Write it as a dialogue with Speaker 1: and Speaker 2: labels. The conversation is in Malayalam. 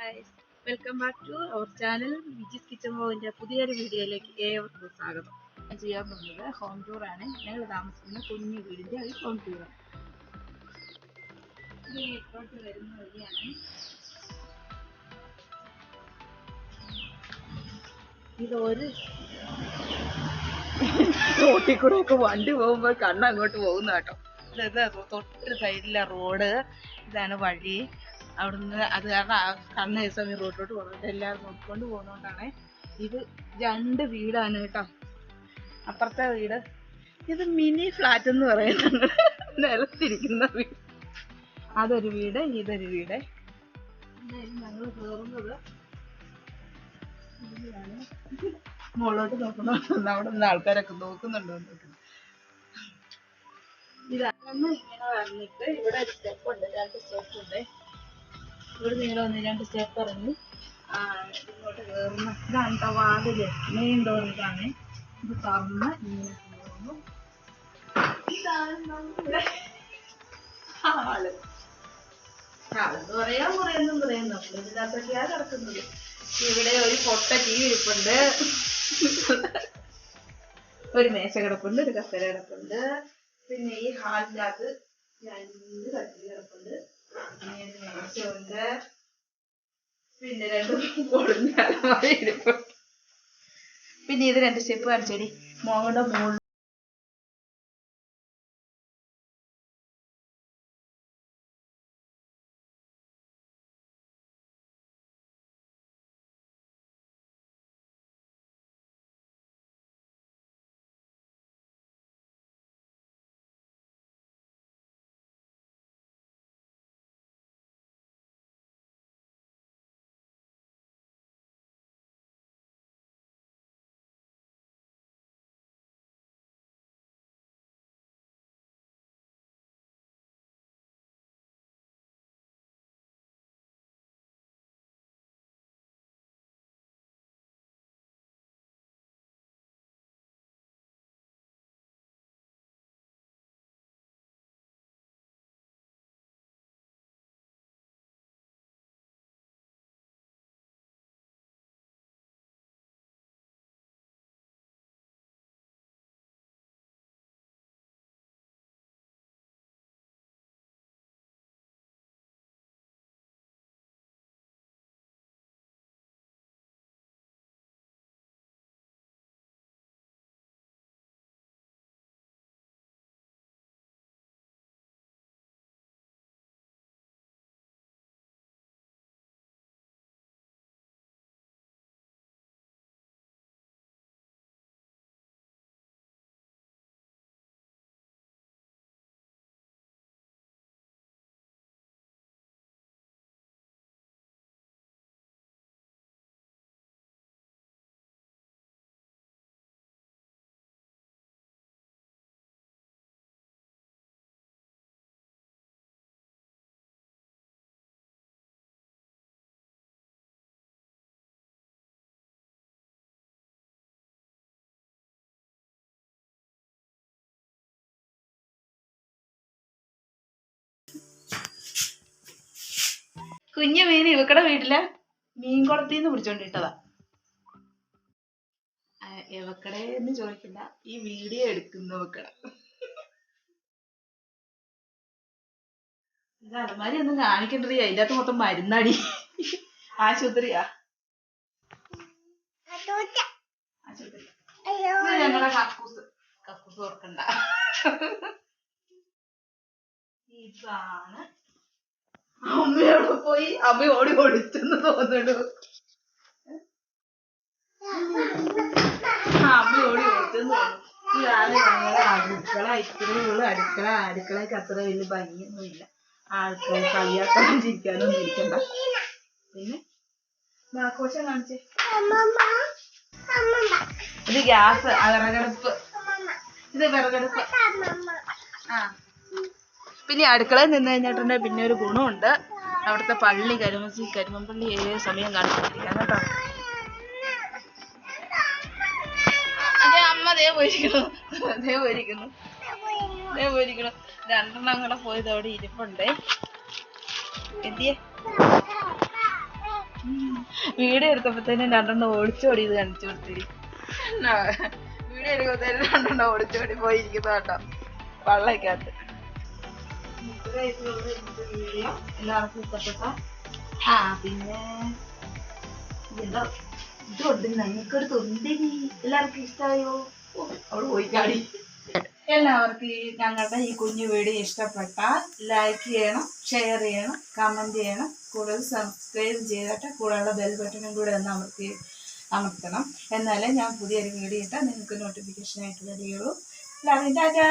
Speaker 1: Guys, welcome back to our channel Viji's kitchen വ്ലോഗിൻ്റെ പുതിയൊരു വീഡിയോയിലേക്ക് ഏവർക്കും സ്വാഗതം. ഞാൻ ചെയ്യാൻ പോകുന്നത് ഹോം ടൂറാണ്. ഞങ്ങൾ താമസിക്കുന്ന കുഞ്ഞു വീടിൻ്റെ ഒരു ഹോം ടൂറാണ്. ഇത് വീട്ടിലോട്ട് വരുന്ന വഴിയാണ്. ഇതൊരു റോട്ടിൽ കൂടെ ഒക്കെ വണ്ടി പോകുമ്പോൾ കണ്ണങ്ങോട്ട് പോകുന്ന കേട്ടോ. ഇത് തൊട്ട് സൈഡിലെ റോഡ്, ഇതാണ് വഴി. അവിടുന്ന് അത് കാരണം കണ്ണ് ഈ സമയം റോഡിലോട്ട് പോകുന്നുണ്ട്. എല്ലാവരും നോക്കിക്കൊണ്ട് പോകുന്നതുകൊണ്ടാണ്. ഇത് 2 വീടാണ് കേട്ടോ. അപ്പുറത്തെ വീട് ഇത് മിനി ഫ്ലാറ്റ് എന്ന് പറയുന്നത്, നിലത്തിരിക്കുന്ന വീട്. അതൊരു വീട്, ഇതൊരു വീട്. ഞങ്ങൾ കയറുന്നത് മുകളിലോട്ട് നോക്കുന്നുണ്ട്. അവിടെ നിന്ന് ആൾക്കാരൊക്കെ നോക്കുന്നുണ്ടോ നോക്കുന്നു. ഇതാണ് ഇങ്ങനെ വന്നിട്ട് ഇവിടെ ഒരു സ്റ്റെപ്പ് ഉണ്ട്, 2 സ്റ്റെപ്പ് ഉണ്ട്. ഇവിടെ നീളം 2 സ്റ്റെപ്പ് ഇറങ്ങി ഇങ്ങോട്ട് കയറുന്ന ഇതാണ് വാതില്, മെയിൻ ഡോർ ഇതാണ്. ഇത് തുറന്ന് ഇങ്ങനെ കയറുന്നു. ഇതാണ് നമ്മുടെ ഹാള്. ഹാളെന്ന് പറയാൻ കുറേയൊന്നും പറയാം, നമ്മൾ ഇതിനകത്തൊക്കെയാണ് കിടക്കുന്നത്. ഇവിടെ ഒരു പൊട്ട TV ഇരിപ്പുണ്ട്, ഒരു മേശ കിടപ്പുണ്ട്, ഒരു കസേര കിടപ്പുണ്ട്. പിന്നെ ഈ ഹാളിൻ്റെ അകത്ത് 2 കട്ടിൽ കിടപ്പുണ്ട്, പിന്നെ ഒരു മേശയുണ്ട്, പിന്നെ 2 പൊളിഞ്ഞ അലമാര ഇരിപ്പുണ്ട്. പിന്നെ ഇത് 2 സ്റ്റെപ്പ് കാണിച്ചേടി. മോളുടെ മുകളിൽ കുഞ്ഞു മീൻ ഇവക്കടെ വീട്ടിലെ മീൻകുളത്തിന്ന് പിടിച്ചോണ്ടിട്ടതാ. എവക്കടെ എന്ന് ചോദിക്കണ്ട, ഈ വീഡിയോ എടുക്കുന്നവക്കട. ഇത് അലമാരി ഒന്നും കാണിക്കണ്ടേ, അതിൻ്റെ അകത്ത് മൊത്തം മരുന്നടി. ആശുപത്രിയാ, ആശുപത്രി. ഞങ്ങളെ കക്കൂസ് ഓർക്കണ്ട. ഇതാണ് അമ്മയോട് പോയി, അമ്മ ഓടി ഓടിച്ചെന്ന് തോന്നുന്നു. അമ്മ ഓടി ഓടിച്ചെന്ന് തോന്നുന്നു. ഇതാണ് ഞങ്ങളുടെ അടുക്കള. ഇത്രയുള്ള അടുക്കളയ്ക്ക് അത്ര വലിയ ഭംഗിയൊന്നുമില്ല. ആൾക്കാർ കളിയാക്കാനും ചിരിക്കാനൊന്നും ഇരിക്കണ്ട. പിന്നെ ആഘോഷം കാണിച്ചേ. ഇത് ഗ്യാസ്, വിറകടുപ്പ്. ഇത് വിറകടുപ്പ്. പിന്നെ അടുക്കളയിൽ നിന്ന് കഴിഞ്ഞിട്ടുണ്ടെങ്കിൽ പിന്നെ ഒരു ഗുണമുണ്ട്. അവിടുത്തെ പള്ളി കരിമമ്പള്ളി ഏത് സമയം കാണിച്ചിരിക്കാം കേട്ടോ. അതെ, അമ്മ പോയിരിക്കുന്നു. 2 കൂടെ പോയത് അവിടെ ഇരിപ്പുണ്ടേ. എന്തിയെ വീഡിയോ എടുത്തപ്പോഴത്തേനും രണ്ടെണ്ണം ഓടിച്ചോടിയത് കാണിച്ചു കൊടുത്തിരി. വീഡിയോ എടുക്കുമ്പോഴത്തേനും രണ്ടെണ്ണം ഓടിച്ചോടി പോയിരിക്കുന്ന കേട്ടോ വള്ളക്കകത്ത്. വീഡിയോ എല്ലാവർക്കും ഇഷ്ടപ്പെട്ട പിന്നെ എന്താ ഇതുണ്ട് ഞങ്ങൾക്കൊരു തൊണ്ടി എല്ലാവർക്കും ഇഷ്ടമായോ? അവള് പോയി ചാടി. എല്ലാവർക്കും ഞങ്ങളുടെ ഈ കുഞ്ഞു വീഡിയോ ഇഷ്ടപ്പെട്ടാൽ ലൈക്ക് ചെയ്യണം, ഷെയർ ചെയ്യണം, കമന്റ് ചെയ്യണം, കൂടുതൽ സബ്സ്ക്രൈബ് ചെയ്തിട്ട് കൂടെയുള്ള ബെൽ ബട്ടണും കൂടെ ഒന്ന് അമർത്തണം. എന്നാലേ ഞാൻ പുതിയൊരു വീഡിയോ ഇട്ടാൽ നിങ്ങൾക്ക് നോട്ടിഫിക്കേഷൻ ആയിട്ട് വരികയുള്ളൂ. എല്ലാവരും ടാറ്റാ.